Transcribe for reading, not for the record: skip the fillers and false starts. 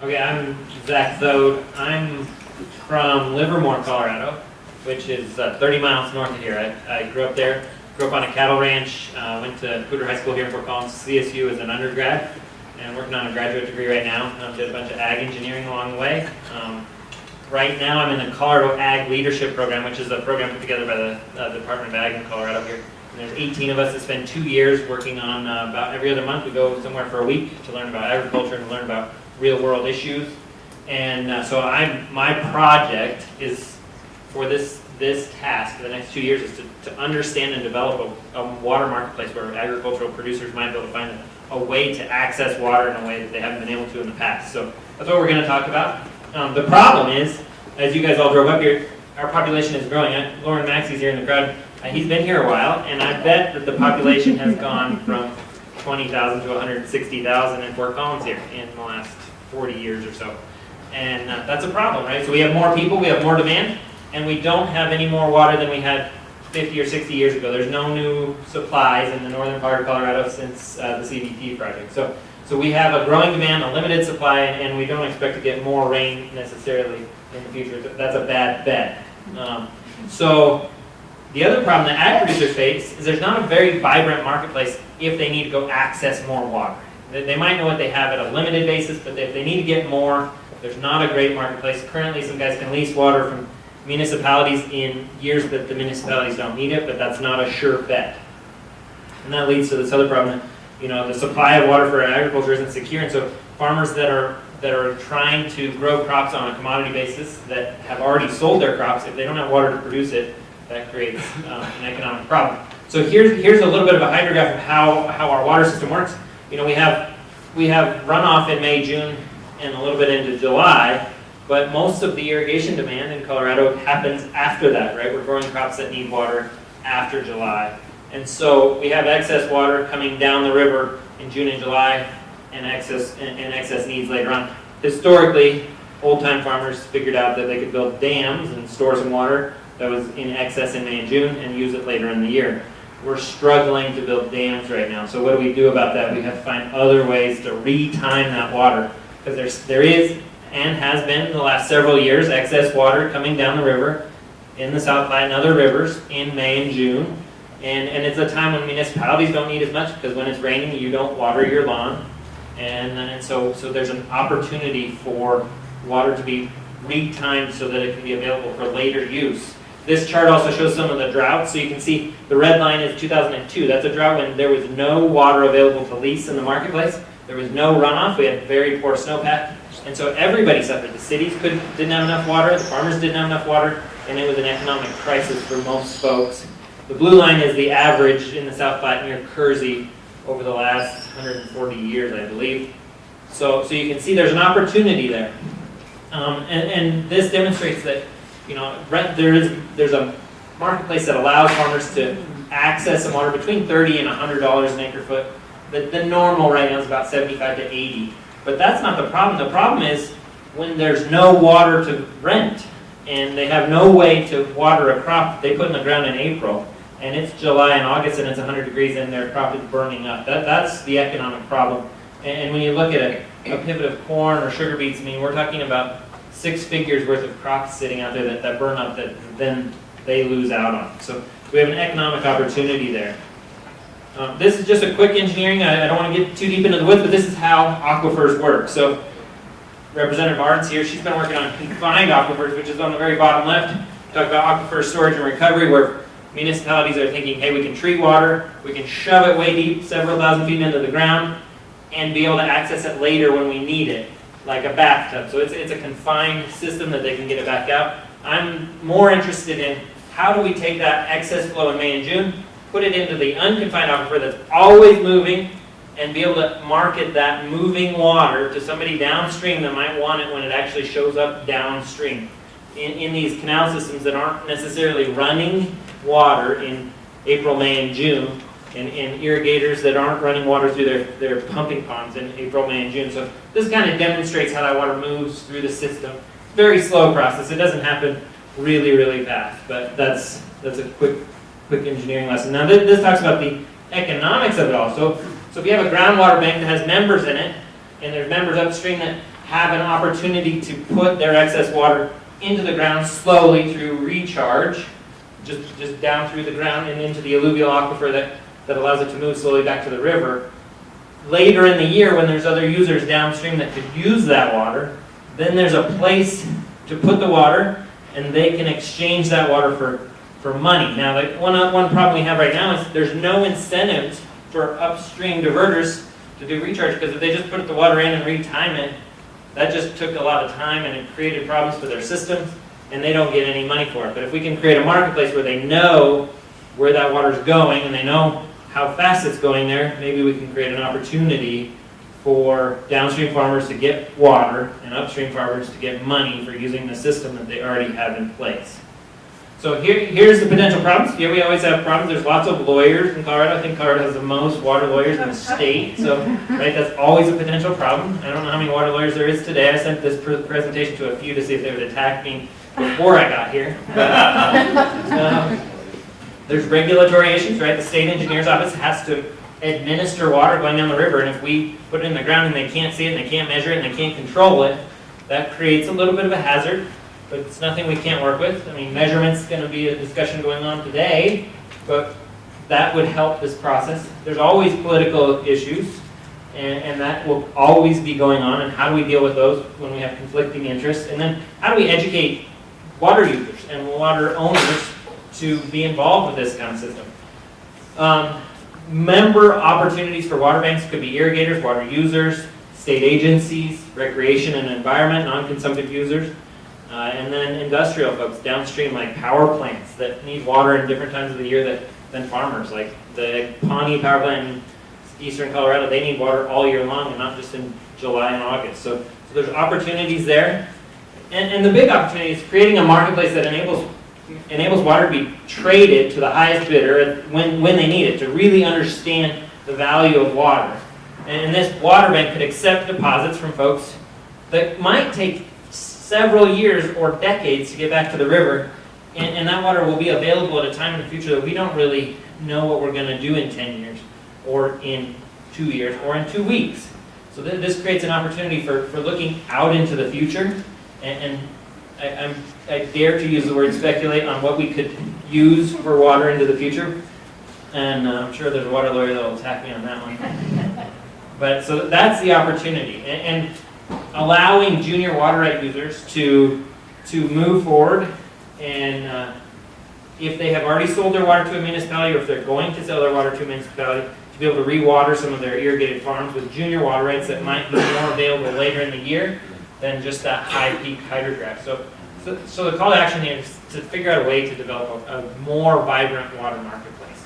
Okay, I'm Thode. I'm from Livermore, Colorado, which is 30 miles north of here. I grew up there, grew up on a cattle ranch, went to Poudre High School here in Fort Collins, CSU as an undergrad, and working on a graduate degree right now. Did a bunch of ag engineering along the way. Right now I'm in the Colorado Ag Leadership Program, which is a program put together by the Department of Ag in Colorado here. And there's 18 of us that spend 2 years working on about every other month. We go somewhere for a week to learn about agriculture and learn about real world issues. And so my project is for this task for the next 2 years is to understand and develop a water marketplace where agricultural producers might be able to find a way to access water in a way that they haven't been able to in the past. So that's what we're going to talk about. The problem is, as you guys all drove up here, our population is growing. Lauren Maxey's here in the crowd. He's been here a while, and I bet that the population has gone from 20,000 to 160,000 in Fort Collins here in the last 40 years or so. And that's a problem, right? So we have more people, we have more demand, and we don't have any more water than we had 50 or 60 years ago. There's no new supplies in the northern part of Colorado since the CBP project. So we have a growing demand, a limited supply, and we don't expect to get more rain necessarily in the future. That's a bad bet. So the other problem that ag producers face is there's not a very vibrant marketplace if they need to go access more water. They might know what they have at a limited basis, but if they need to get more, there's not a great marketplace. Currently, some guys can lease water from municipalities in years that the municipalities don't need it, but that's not a sure bet. And that leads to this other problem. The supply of water for agriculture isn't secure, and so farmers that are trying to grow crops on a commodity basis that have already sold their crops, if they don't have water to produce it, that creates an economic problem. So here's a little bit of a hydrograph of how our water system works. We have runoff in May, June, and a little bit into July, but most of the irrigation demand in Colorado happens after that, right? We're growing crops that need water after July. And so we have excess water coming down the river in June and July and excess needs later on. Historically, old-time farmers figured out that they could build dams and store some water that was in excess in May and June and use it later in the year. We're struggling to build dams right now. So what do we do about that? We have to find other ways to re-time that water, because there is and has been in the last several years excess water coming down the river in the South Platte and other rivers in May and June. And it's a time when municipalities don't need as much, because when it's raining you don't water your lawn. And so there's an opportunity for water to be re-timed so that it can be available for later use. This chart also shows some of the droughts. So you can see the red line is 2002. That's a drought when there was no water available to lease in the marketplace. There was no runoff. We had very poor snowpack. And so everybody suffered. The cities didn't have enough water. The farmers didn't have enough water. And it was an economic crisis for most folks. The blue line is the average in the South Platte near Kersey over the last 140 years, I believe. So you can see there's an opportunity there. And this demonstrates that there's a marketplace that allows farmers to access some water between $30 and $100 an acre foot. The normal right now is about 75 to 80. But that's not the problem. The problem is when there's no water to rent and they have no way to water a crop that they put in the ground in April, and it's July and August and it's 100 degrees and their crop is burning up. That's the economic problem. And when you look at a pivot of corn or sugar beets, we're talking about 6 figures worth of crops sitting out there that burn up that then they lose out on. So we have an economic opportunity there. This is just a quick engineering. I don't want to get too deep into the woods, but this is how aquifers work. So Representative Arndt's here. She's been working on confined aquifers, which is on the very bottom left. Talk about aquifer storage and recovery, where municipalities are thinking, hey, we can treat water, we can shove it way deep, several thousand feet into the ground, and be able to access it later when we need it, like a bathtub. So it's a confined system that they can get it back out. I'm more interested in how do we take that excess flow in May and June, put it into the unconfined aquifer that's always moving, and be able to market that moving water to somebody downstream that might want it when it actually shows up downstream. In these canal systems that aren't necessarily running water in April, May, and June, and irrigators that aren't running water through their pumping ponds in April, May, and June. So this kind of demonstrates how that water moves through the system. Very slow process. It doesn't happen really, really fast, but that's a quick engineering lesson. Now this talks about the economics of it all. So if you have a groundwater bank that has members in it, and there's members upstream that have an opportunity to put their excess water into the ground slowly through recharge, just down through the ground and into the alluvial aquifer that allows it to move slowly back to the river. Later in the year, when there's other users downstream that could use that water, then there's a place to put the water, and they can exchange that water for money. Now, one problem we have right now is there's no incentives for upstream diverters to do recharge, because if they just put the water in and retime it, that just took a lot of time and it created problems for their systems, and they don't get any money for it. But if we can create a marketplace where they know where that water is going and they know how fast it's going there, maybe we can create an opportunity for downstream farmers to get water and upstream farmers to get money for using the system that they already have in place. So here's the potential problems. Here we always have problems. There's lots of lawyers in Colorado. I think Colorado has the most water lawyers in the state. So, right, that's always a potential problem. I don't know how many water lawyers there is today. I sent this presentation to a few to see if they would attack me before I got here. But, there's regulatory issues, right? The state engineer's office has to administer water going down the river, and if we put it in the ground and they can't see it and they can't measure it and they can't control it, that creates a little bit of a hazard. But it's nothing we can't work with. I mean, measurement's going to be a discussion going on today, but that would help this process. There's always political issues, and that will always be going on, and how do we deal with those when we have conflicting interests? And then how do we educate water users and water owners to be involved with this kind of system? Member opportunities for water banks could be irrigators, water users, state agencies, recreation and environment, non-consumptive users. And then industrial folks downstream, like power plants that need water in different times of the year than farmers. Like the Pawnee power plant in eastern Colorado, they need water all year long and not just in July and August. So there's opportunities there. And the big opportunity is creating a marketplace that enables water to be traded to the highest bidder when they need it, to really understand the value of water. And this water bank could accept deposits from folks that might take several years or decades to get back to the river, and that water will be available at a time in the future that we don't really know what we're going to do in 10 years, or in 2 years, or in 2 weeks. So this creates an opportunity for looking out into the future, and I dare to use the word speculate on what we could use for water into the future, and I'm sure there's a water lawyer that will attack me on that one. But so that's the opportunity, and allowing junior water right users to move forward, and if they have already sold their water to a municipality, or if they're going to sell their water to a municipality, to be able to re-water some of their irrigated farms with junior water rights that might be more available later in the year than just that high peak hydrograph. So the call to action here is to figure out a way to develop a more vibrant water marketplace.